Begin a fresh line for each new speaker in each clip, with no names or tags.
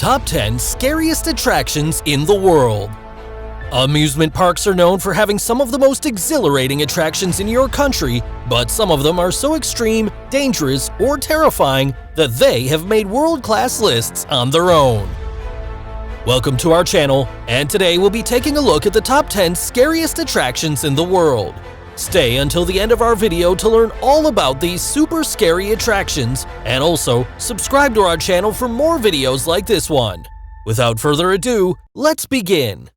Top 10 Scariest Attractions in the World. Amusement parks are known for having some of the most exhilarating attractions in your country, but some of them are so extreme, dangerous, or terrifying that they have made world-class lists on their own. Welcome to our channel, and today we'll be taking a look at the top 10 scariest attractions in the world. Stay until the end of our video to learn all about these super scary attractions, and also subscribe to our channel for more videos like this one. Without further ado, let's begin.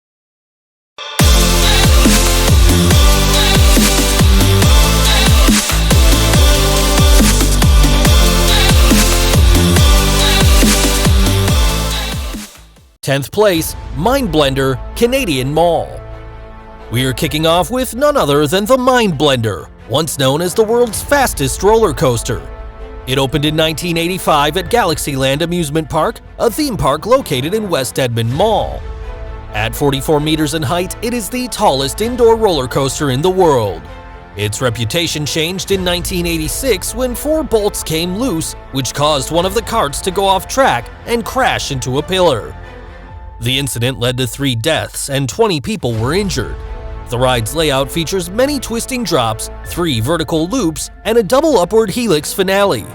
Tenth place, Mindblender, Canadian Mall. We are kicking off with none other than the Mindblender, once known as the world's fastest roller coaster. It opened in 1985 at Galaxyland Amusement Park, a theme park located in West Edmond Mall. At 44 meters in height, it is the tallest indoor roller coaster in the world. Its reputation changed in 1986 when 4 bolts came loose, which caused one of the carts to go off track and crash into a pillar. The incident led to 3 deaths and 20 people were injured. The ride's layout features many twisting drops, 3 vertical loops, and a double upward helix finale.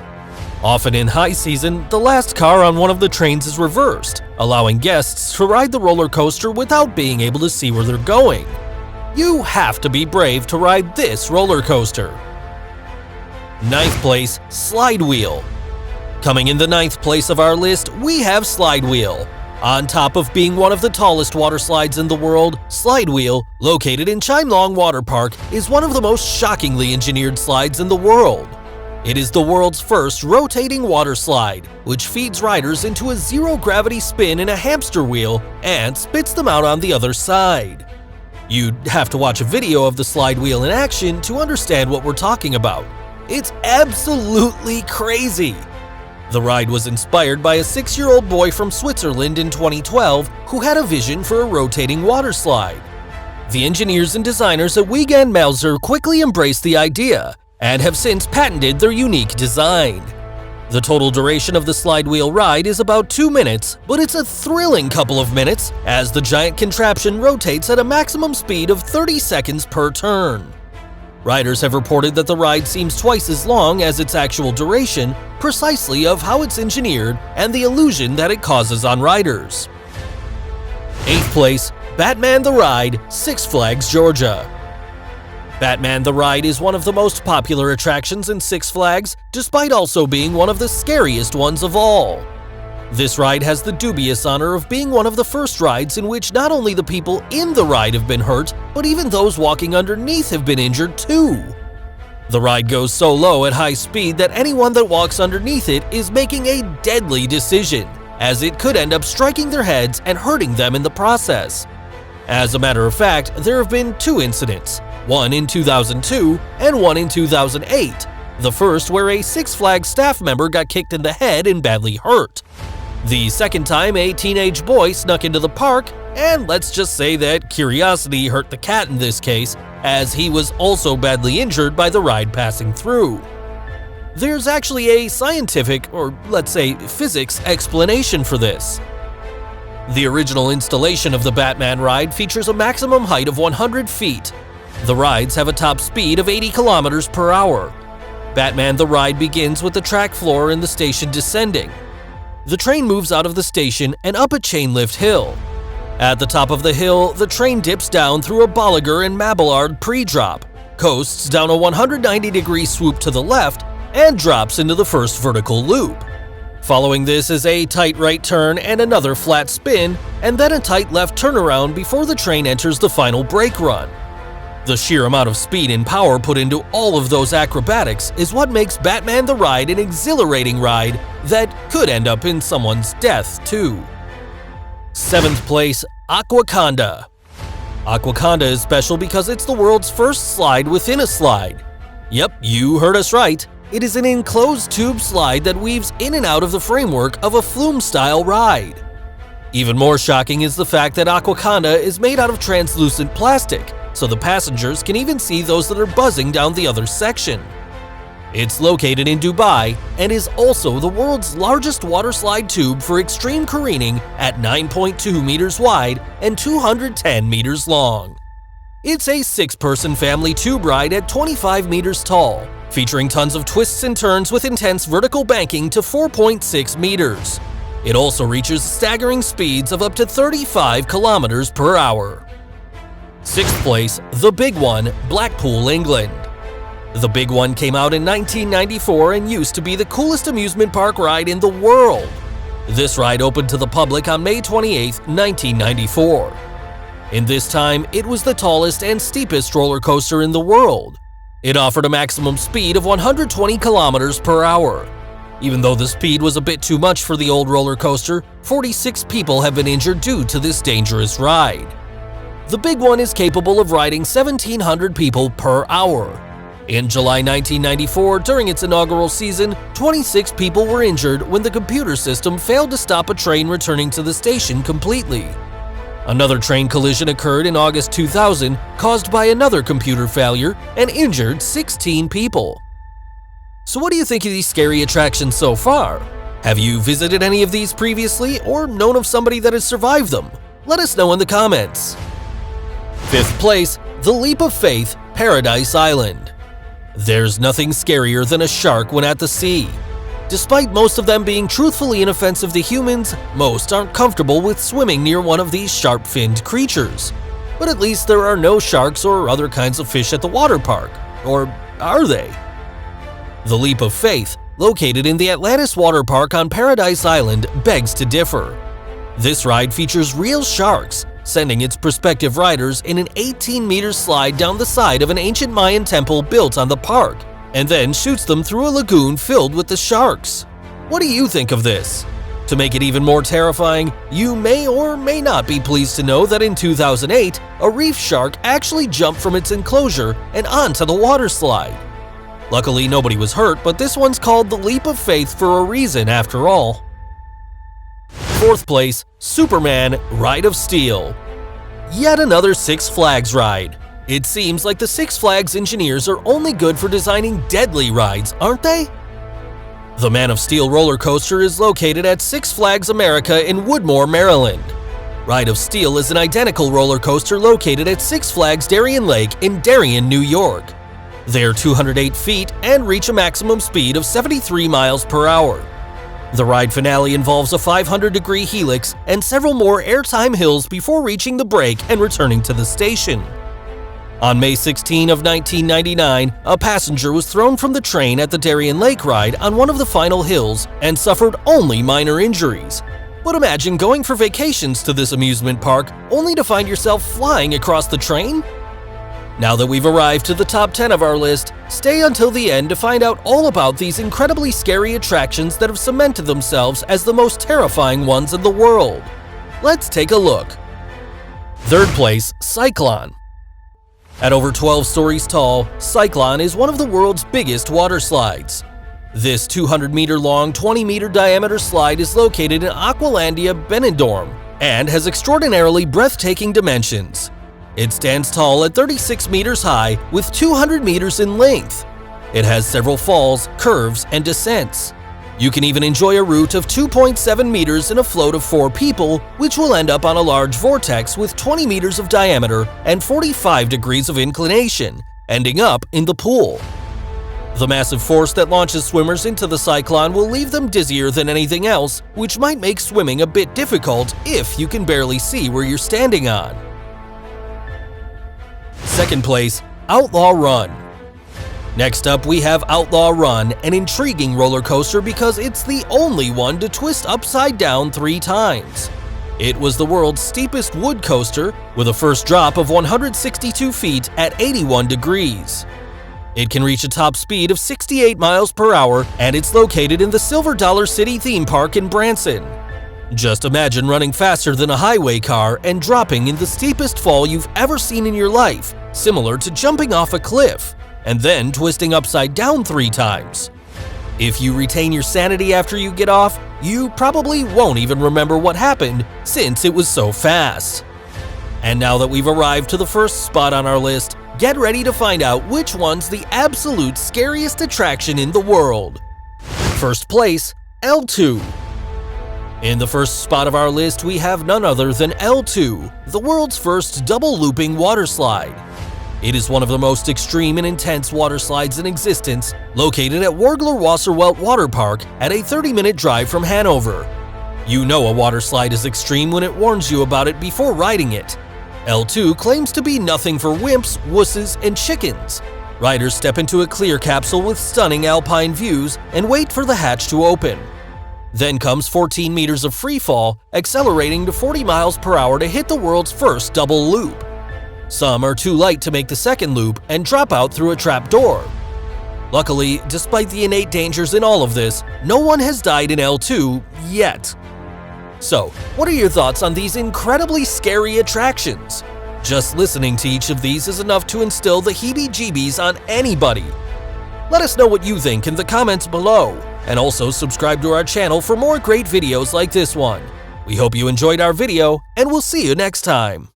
Often in high season, the last car on one of the trains is reversed, allowing guests to ride the roller coaster without being able to see where they're going. You have to be brave to ride this roller coaster. 9th place, Slide Wheel. Coming in the 9th place of our list, we have Slide Wheel. On top of being one of the tallest water slides in the world, Slide Wheel, located in Chimelong Water Park, is one of the most shockingly engineered slides in the world. It is the world's first rotating water slide, which feeds riders into a zero-gravity spin in a hamster wheel and spits them out on the other side. You'd have to watch a video of the slide wheel in action to understand what we're talking about. It's absolutely crazy! The ride was inspired by a 6-year-old boy from Switzerland in 2012 who had a vision for a rotating water slide. The engineers and designers at Wiegand Mauser quickly embraced the idea and have since patented their unique design. The total duration of the slide wheel ride is about 2 minutes, but it's a thrilling couple of minutes as the giant contraption rotates at a maximum speed of 30 seconds per turn. Riders have reported that the ride seems twice as long as its actual duration, precisely of how it's engineered and the illusion that it causes on riders. 8th place, Batman the Ride, Six Flags, Georgia. Batman the Ride is one of the most popular attractions in Six Flags, despite also being one of the scariest ones of all. This ride has the dubious honor of being one of the first rides in which not only the people in the ride have been hurt, but even those walking underneath have been injured too. The ride goes so low at high speed that anyone that walks underneath it is making a deadly decision, as it could end up striking their heads and hurting them in the process. As a matter of fact, there have been 2 incidents, one in 2002 and one in 2008, the first where a Six Flags staff member got kicked in the head and badly hurt. The second time, a teenage boy snuck into the park, and let's just say that curiosity hurt the cat in this case, as he was also badly injured by the ride passing through. There's actually a scientific, or let's say physics, explanation for this. The original installation of the Batman ride features a maximum height of 100 feet. The rides have a top speed of 80 kilometers per hour. Batman the Ride begins with the track floor in the station descending. The train moves out of the station and up a chain lift hill. At the top of the hill, the train dips down through a Bolliger and Mabillard pre-drop, coasts down a 190-degree swoop to the left, and drops into the first vertical loop. Following this is a tight right turn and another flat spin, and then a tight left turnaround before the train enters the final brake run. The sheer amount of speed and power put into all of those acrobatics is what makes Batman the Ride an exhilarating ride that could end up in someone's death too. 7th place, Aquaconda. Aquaconda is special because it's the world's first slide within a slide. Yep, you heard us right. It is an enclosed tube slide that weaves in and out of the framework of a flume-style ride. Even more shocking is the fact that Aquaconda is made out of translucent plastic, so the passengers can even see those that are buzzing down the other section. It's located in Dubai and is also the world's largest waterslide tube for extreme careening at 9.2 meters wide and 210 meters long. It's a 6-person family tube ride at 25 meters tall, featuring tons of twists and turns with intense vertical banking to 4.6 meters. It also reaches staggering speeds of up to 35 kilometers per hour. 6th place, The Big One, Blackpool, England. The Big One came out in 1994 and used to be the coolest amusement park ride in the world. This ride opened to the public on May 28, 1994. In this time, it was the tallest and steepest roller coaster in the world. It offered a maximum speed of 120 kilometers per hour. Even though the speed was a bit too much for the old roller coaster, 46 people have been injured due to this dangerous ride. The Big One is capable of riding 1,700 people per hour. In July 1994, during its inaugural season, 26 people were injured when the computer system failed to stop a train returning to the station completely. Another train collision occurred in August 2000, caused by another computer failure, and injured 16 people. So what do you think of these scary attractions so far? Have you visited any of these previously or known of somebody that has survived them? Let us know in the comments. 5th place, The Leap of Faith, Paradise Island. There's nothing scarier than a shark when at the sea. Despite most of them being truthfully inoffensive to humans, most aren't comfortable with swimming near one of these sharp-finned creatures. But at least there are no sharks or other kinds of fish at the water park. Or are they? The Leap of Faith, located in the Atlantis Water Park on Paradise Island, begs to differ. This ride features real sharks, sending its prospective riders in an 18-meter slide down the side of an ancient Mayan temple built on the park, and then shoots them through a lagoon filled with the sharks. What do you think of this? To make it even more terrifying, you may or may not be pleased to know that in 2008, a reef shark actually jumped from its enclosure and onto the water slide. Luckily, nobody was hurt, but this one's called the Leap of Faith for a reason after all. 4th place, Superman Ride of Steel. Yet another Six Flags ride. It seems like the Six Flags engineers are only good for designing deadly rides, aren't they? The Man of Steel roller coaster is located at Six Flags America in Woodmore, Maryland. Ride of Steel is an identical roller coaster located at Six Flags Darien Lake in Darien, New York. They're 208 feet and reach a maximum speed of 73 miles per hour. The ride finale involves a 500-degree helix and several more airtime hills before reaching the break and returning to the station. On May 16 of 1999, a passenger was thrown from the train at the Darien Lake ride on one of the final hills and suffered only minor injuries. But imagine going for vacations to this amusement park only to find yourself flying across the train? Now that we've arrived to the top 10 of our list, stay until the end to find out all about these incredibly scary attractions that have cemented themselves as the most terrifying ones in the world. Let's take a look. 3rd place, Cyclone. At over 12 stories tall, Cyclone is one of the world's biggest water slides. This 200-meter-long, 20-meter diameter slide is located in Aquaconda, Benidorm, and has extraordinarily breathtaking dimensions. It stands tall at 36 meters high with 200 meters in length. It has several falls, curves, and descents. You can even enjoy a route of 2.7 meters in a float of 4 people, which will end up on a large vortex with 20 meters of diameter and 45 degrees of inclination, ending up in the pool. The massive force that launches swimmers into the Cyclone will leave them dizzier than anything else, which might make swimming a bit difficult if you can barely see where you're standing on. 2nd place, Outlaw Run. Next up, we have Outlaw Run, an intriguing roller coaster because it's the only one to twist upside down 3 times. It was the world's steepest wood coaster, with a first drop of 162 feet at 81 degrees. It can reach a top speed of 68 miles per hour, and it's located in the Silver Dollar City theme park in Branson. Just imagine running faster than a highway car and dropping in the steepest fall you've ever seen in your life, similar to jumping off a cliff, and then twisting upside down 3 times. If you retain your sanity after you get off, you probably won't even remember what happened since it was so fast. And now that we've arrived to the first spot on our list, Get ready to find out which one's the absolute scariest attraction in the world. First place, L2. In the first spot of our list, we have none other than L2, the world's first double-looping water slide. It is one of the most extreme and intense water slides in existence, located at Wörgler-Wasserwelt Water Park at a 30-minute drive from Hanover. You know a water slide is extreme when it warns you about it before riding it. L2 claims to be nothing for wimps, wusses, and chickens. Riders step into a clear capsule with stunning alpine views and wait for the hatch to open. Then comes 14 meters of free fall, accelerating to 40 miles per hour to hit the world's first double loop. Some are too light to make the second loop and drop out through a trap door. Luckily, despite the innate dangers in all of this, no one has died in L2 yet. So, what are your thoughts on these incredibly scary attractions? Just listening to each of these is enough to instill the heebie-jeebies on anybody. Let us know what you think in the comments below, and also subscribe to our channel for more great videos like this one. We hope you enjoyed our video, and we'll see you next time.